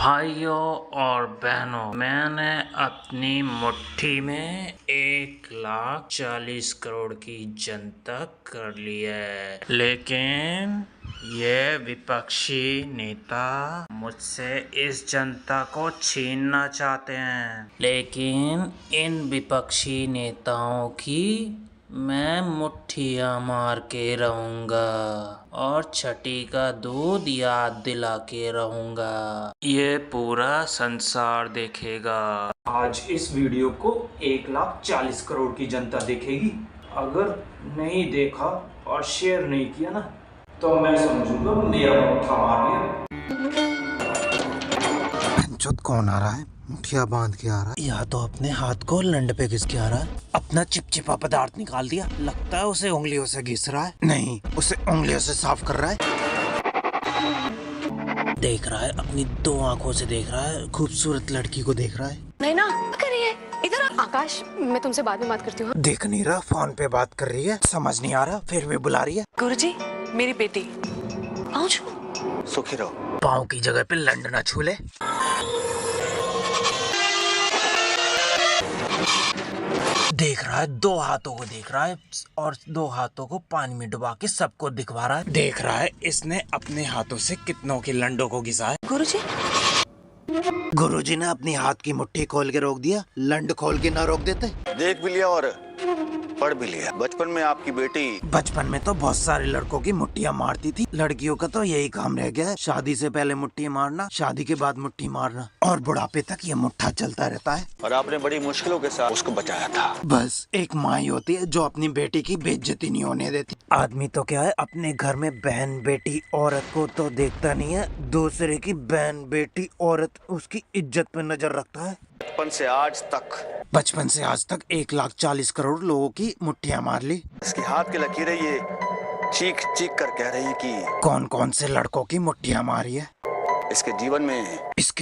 भाइयों और बहनों, मैंने अपनी मुट्ठी में 1,40,00,000 की जनता कर ली है, लेकिन ये विपक्षी नेता मुझसे इस जनता को छीनना चाहते हैं। लेकिन इन विपक्षी नेताओं की मैं मुट्ठियाँ मार के रहूँगा और छठी का दूध याद दिला के रहूँगा। ये पूरा संसार देखेगा। आज इस वीडियो को 1,40,00,000 की जनता देखेगी। अगर नहीं देखा और शेयर नहीं किया ना, तो मैं समझूंगा मेरा मुट्ठा मार लिया। कौन आ रहा है? मुठिया बांध के आ रहा है, या तो अपने हाथ को लंड पे घिस के आ रहा है। अपना चिपचिपा पदार्थ निकाल दिया, लगता है उसे उंगलियों से घिस रहा है। नहीं, उसे उंगलियों से साफ कर रहा है। देख रहा है, अपनी 2 आंखों से देख रहा है, खूबसूरत लड़की को देख रहा है। नहीं ना, करिए इधर। आकाश, मैं तुमसे बाद में बात करती हूँ। देख नहीं रहा, फोन पे बात कर रही है, समझ नहीं आ रहा, फिर भी बुला रही है। गुरुजी, मेरी बेटी। आओ सुखी रहो। पाँव की जगह पे लंड ना छू ले। देख रहा है, 2 हाथों को देख रहा है और 2 हाथों को पानी में डुबा के सबको दिखवा रहा है। देख रहा है इसने अपने हाथों से कितनों की लंडों को घिसा है। गुरुजी ने अपनी हाथ की मुट्ठी खोल के रोक दिया, लंड खोल के ना रोक देते। देख भी लिया और पढ़ भी लिया। बचपन में आपकी बेटी बचपन में तो बहुत सारे लड़कों की मुट्ठियाँ मारती थी। लड़कियों का तो यही काम रह गया है, शादी से पहले मुट्ठी मारना, शादी के बाद मुट्ठी मारना, और बुढ़ापे तक ये मुट्ठा चलता रहता है। और आपने बड़ी मुश्किलों के साथ उसको बचाया था। बस एक माँ ही होती है जो अपनी बेटी की बेइज्जती नहीं होने देती। आदमी तो क्या है, अपने घर में बहन बेटी औरत को तो देखता नहीं है, दूसरे की बहन बेटी औरत उसकी इज्जत पे नजर रखता है। बचपन से आज तक 1,40,00,000 लोगों की मुट्ठियाँ मार ली। इसके हाथ की लकीरें ये चीख चीख कर कह रही कि कौन कौन से लड़कों की मुट्ठियाँ मारी है। इसके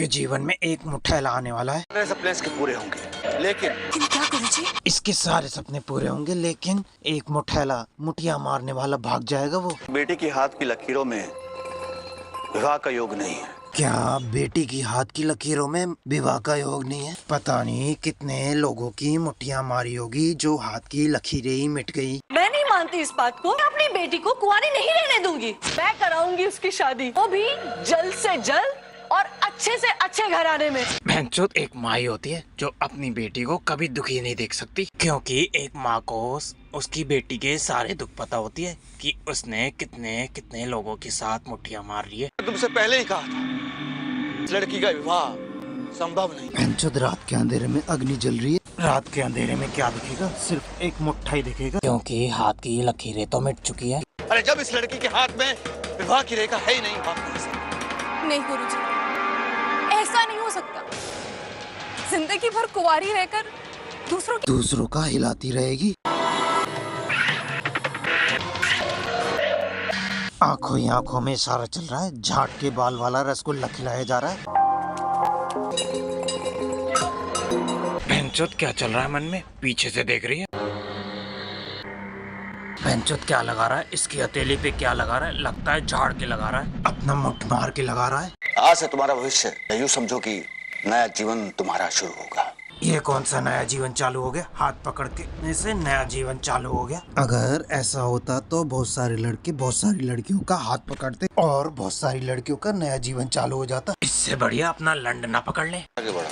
जीवन में एक मुठैला आने वाला है। सारे सपने इसके पूरे होंगे, लेकिन क्या गुरुजी? इसके सारे सपने पूरे होंगे, लेकिन एक मुठैला मुठिया मारने वाला भाग जाएगा। वो बेटी की हाथ की लकीरों में विवाह का योग नहीं है। क्या बेटी की हाथ की लकीरों में विवाह का योग नहीं है? पता नहीं कितने लोगों की मुट्ठियाँ मारी होगी जो हाथ की लकीरें ही मिट गई। मैं नहीं मानती इस बात को। मैं अपनी बेटी को कुंवारी नहीं रहने दूंगी। मैं कराऊंगी उसकी शादी, वो भी जल्द से जल्द और अच्छे से अच्छे घराने में। बहनचोद, एक माँ ही होती है जो अपनी बेटी को कभी दुखी नहीं देख सकती, क्योंकि एक माँ को उसकी बेटी के सारे दुख पता होती है कि उसने कितने कितने लोगों के साथ मुट्ठियाँ मार ली है। तुमसे पहले ही कहा था, इस लड़की का विवाह संभव नहीं। बहनचोद, रात के अंधेरे में अग्नि जल रही है। रात के अंधेरे में क्या दिखेगा? सिर्फ एक मुट्ठा ही दिखेगा, क्योंकि हाथ की लकीरें तो मिट चुकी है। अरे जब इस लड़की के हाथ में विवाह की रेखा है ही नहीं। नहीं गुरुजी, ऐसा नहीं हो सकता। जिंदगी भर कुंवारी रहकर दूसरों का हिलाती रहेगी। आंखों ही आंखों में इशारा चल रहा है, झाट के बाल वाला रसगुल्ला खिलाया जा रहा है। बहनचोद, क्या चल रहा है मन में? पीछे से देख रही है। बहनचोद, क्या लगा रहा है? इसकी हथेली पे क्या लगा रहा है? लगता है झाड़ के लगा रहा है, अपना मुट्ठ मार के लगा रहा है। आज से तुम्हारा भविष्य, यूँ समझो कि नया जीवन तुम्हारा शुरू होगा। ये कौन सा नया जीवन चालू हो गया? हाथ पकड़ के से नया जीवन चालू हो गया। अगर ऐसा होता तो बहुत सारे लड़के बहुत सारी लड़कियों का हाथ पकड़ते और बहुत सारी लड़कियों का नया जीवन चालू हो जाता। इससे बढ़िया अपना लंड ना पकड़ ले। आगे बढ़ो।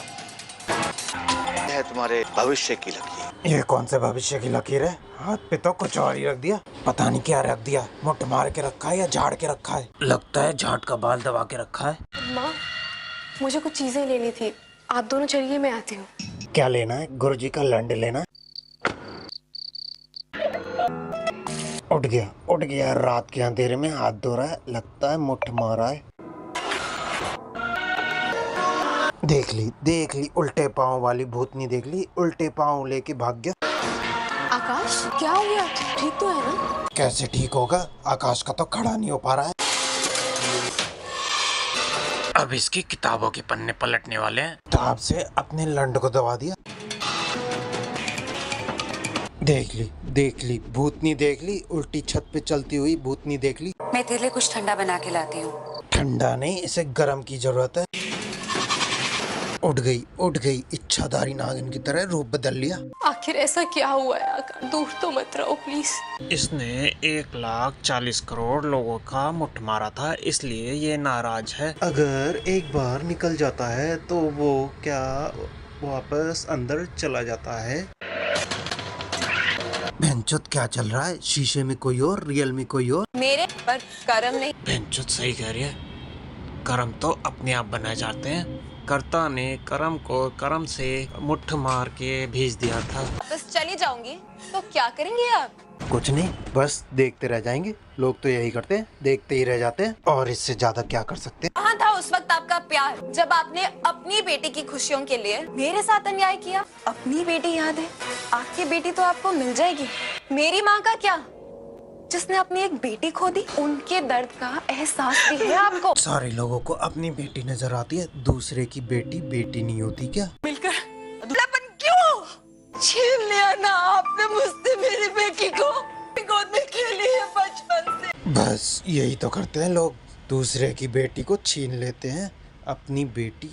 यह तुम्हारे भविष्य की लकीर। ये कौन से भविष्य की लकीर है? हाथ पे तो कुछ और ही रख दिया, पता नहीं क्या रख दिया। मुट्ठ मार के रखा है या झाड़ के रखा है? लगता है झाट का बाल दबा के रखा है। माँ, मुझे कुछ चीजें लेनी थी, आप दोनों चलिए, मैं आती हूँ। क्या लेना है? गुरुजी का लंड लेना। उठ गया। रात के अंधेरे में हाथ धो रहा है, लगता है मुट्ठ मारा है। देख ली उल्टे पाँव वाली भूतनी, देख ली, उल्टे पाँव लेके भाग गया। आकाश, क्या हो गया? ठीक तो है ना? कैसे ठीक होगा? आकाश का तो खड़ा नहीं हो पा रहा है। अब इसकी किताबों के पन्ने पलटने वाले हैं। किताब से अपने लंड को दबा दिया। देख ली भूतनी, देख ली उल्टी छत पे चलती हुई भूतनी, देख ली। मैं तेरे लिए कुछ ठंडा बना के लाती हूँ। ठंडा नहीं, इसे गर्म की जरूरत है। उठ गई इच्छाधारी नागिन की तरह रूप बदल लिया। आखिर ऐसा क्या हुआ है आका? दूर तो मत रहो प्लीज। इसने 1,40 करोड़ लोगों का मुठ मारा था, इसलिए ये नाराज है। अगर एक बार निकल जाता है तो वो क्या वापस अंदर चला जाता है? भैंचोद क्या चल रहा है? शीशे में कोई और, रियल में कोई और। मेरे पर करम नहीं। बेंचुत सही कह रही है, कर्म तो अपने आप बनाए जाते हैं। कर्ता ने कर्म को कर्म से मुट्ठ मार के भेज दिया था। बस चली जाऊंगी तो क्या करेंगे आप? कुछ नहीं, बस देखते रह जाएंगे। लोग तो यही करते हैं, देखते ही रह जाते हैं, और इससे ज्यादा क्या कर सकते हैं। कहाँ था उस वक्त आपका प्यार जब आपने अपनी बेटी की खुशियों के लिए मेरे साथ अन्याय किया? अपनी बेटी याद है? आपकी बेटी तो आपको मिल जाएगी। मेरी माँ का क्या, जिसने अपनी एक बेटी खो दी? उनके दर्द का एहसास भी है आपको? सारे लोगों को अपनी बेटी नजर आती है, दूसरे की बेटी बेटी नहीं होती क्या? मिलकर अधूरापन क्यों छीन लिया ना आपने मुझसे मेरी बेटी को? गोद में खेली है बचपन से। बस यही तो करते हैं लोग, दूसरे की बेटी को छीन लेते हैं। अपनी बेटी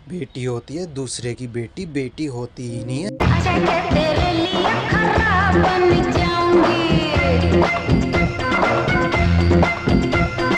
बेटी होती है, दूसरे की बेटी बेटी होती ही नहीं है।